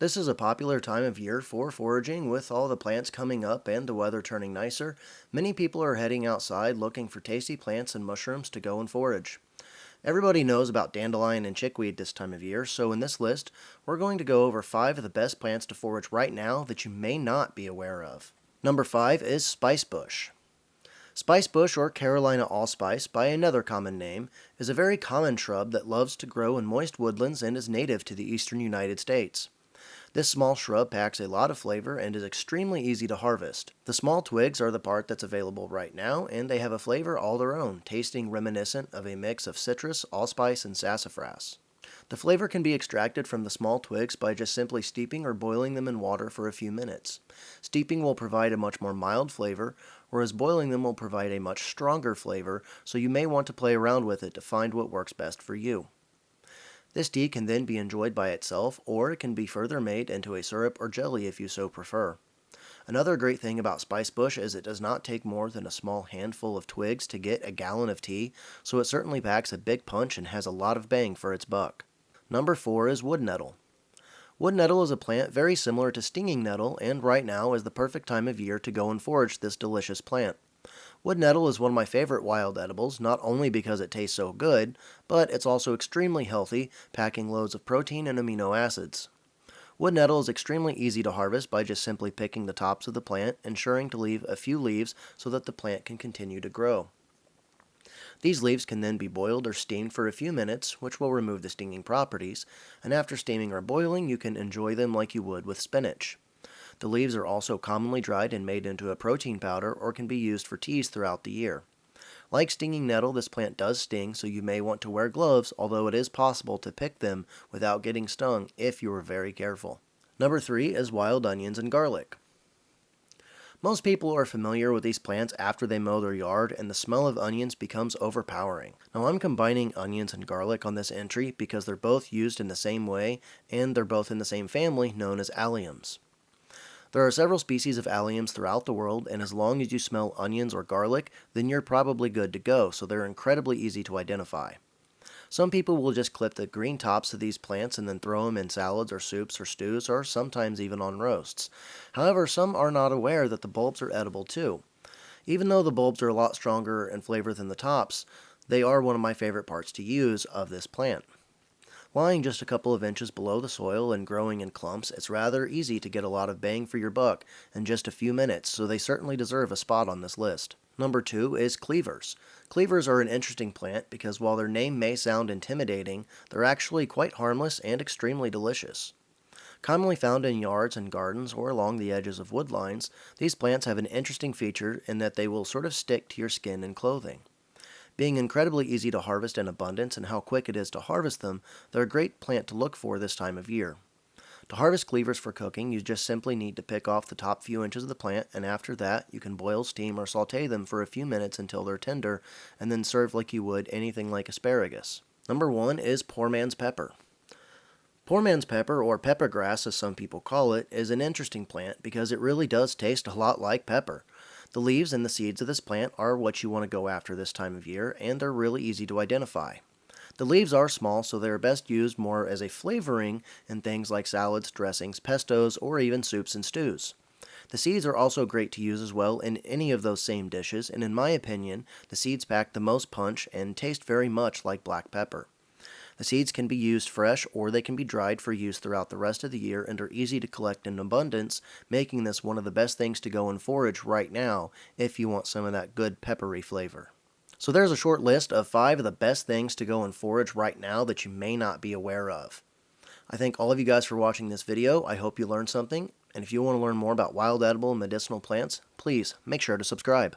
This is a popular time of year for foraging. With all the plants coming up and the weather turning nicer, many people are heading outside looking for tasty plants and mushrooms to go and forage. Everybody knows about dandelion and chickweed this time of year, so in this list, we're going to go over 5 of the best plants to forage right now that you may not be aware of. Number 5 is Spicebush. Spicebush, or Carolina allspice by another common name, is a very common shrub that loves to grow in moist woodlands and is native to the eastern United States. This small shrub packs a lot of flavor and is extremely easy to harvest. The small twigs are the part that's available right now, and they have a flavor all their own, tasting reminiscent of a mix of citrus, allspice, and sassafras. The flavor can be extracted from the small twigs by just simply steeping or boiling them in water for a few minutes. Steeping will provide a much more mild flavor, whereas boiling them will provide a much stronger flavor, so you may want to play around with it to find what works best for you. This tea can then be enjoyed by itself, or it can be further made into a syrup or jelly if you so prefer. Another great thing about Spicebush is it does not take more than a small handful of twigs to get a gallon of tea, so it certainly packs a big punch and has a lot of bang for its buck. Number 4 is wood nettle. Wood nettle is a plant very similar to stinging nettle, and right now is the perfect time of year to go and forage this delicious plant. Wood nettle is one of my favorite wild edibles, not only because it tastes so good, but it's also extremely healthy, packing loads of protein and amino acids. Wood nettle is extremely easy to harvest by just simply picking the tops of the plant, ensuring to leave a few leaves so that the plant can continue to grow. These leaves can then be boiled or steamed for a few minutes, which will remove the stinging properties, and after steaming or boiling, you can enjoy them like you would with spinach. The leaves are also commonly dried and made into a protein powder or can be used for teas throughout the year. Like stinging nettle, this plant does sting, so you may want to wear gloves, although it is possible to pick them without getting stung if you are very careful. Number 3 is wild onions and garlic. Most people are familiar with these plants after they mow their yard, and the smell of onions becomes overpowering. Now I'm combining onions and garlic on this entry because they're both used in the same way, and they're both in the same family known as alliums. There are several species of alliums throughout the world, and as long as you smell onions or garlic, then you're probably good to go, so they're incredibly easy to identify. Some people will just clip the green tops of these plants and then throw them in salads or soups or stews, or sometimes even on roasts. However, some are not aware that the bulbs are edible too. Even though the bulbs are a lot stronger in flavor than the tops, they are one of my favorite parts to use of this plant. Lying just a couple of inches below the soil and growing in clumps, it's rather easy to get a lot of bang for your buck in just a few minutes, so they certainly deserve a spot on this list. Number 2 is Cleavers. Cleavers are an interesting plant because while their name may sound intimidating, they're actually quite harmless and extremely delicious. Commonly found in yards and gardens or along the edges of wood lines, these plants have an interesting feature in that they will sort of stick to your skin and clothing. Being incredibly easy to harvest in abundance and how quick it is to harvest them, they're a great plant to look for this time of year. To harvest cleavers for cooking, you just simply need to pick off the top few inches of the plant, and after that, you can boil, steam, or saute them for a few minutes until they're tender, and then serve like you would anything like asparagus. Number 1 is poor man's pepper. Poor man's pepper, or peppergrass as some people call it, is an interesting plant because it really does taste a lot like pepper. The leaves and the seeds of this plant are what you want to go after this time of year, and they're really easy to identify. The leaves are small, so they are best used more as a flavoring in things like salads, dressings, pestos, or even soups and stews. The seeds are also great to use as well in any of those same dishes, and in my opinion, the seeds pack the most punch and taste very much like black pepper. The seeds can be used fresh or they can be dried for use throughout the rest of the year and are easy to collect in abundance, making this one of the best things to go and forage right now if you want some of that good peppery flavor. So there's a short list of 5 of the best things to go and forage right now that you may not be aware of. I thank all of you guys for watching this video. I hope you learned something, and if you want to learn more about wild edible and medicinal plants, please make sure to subscribe.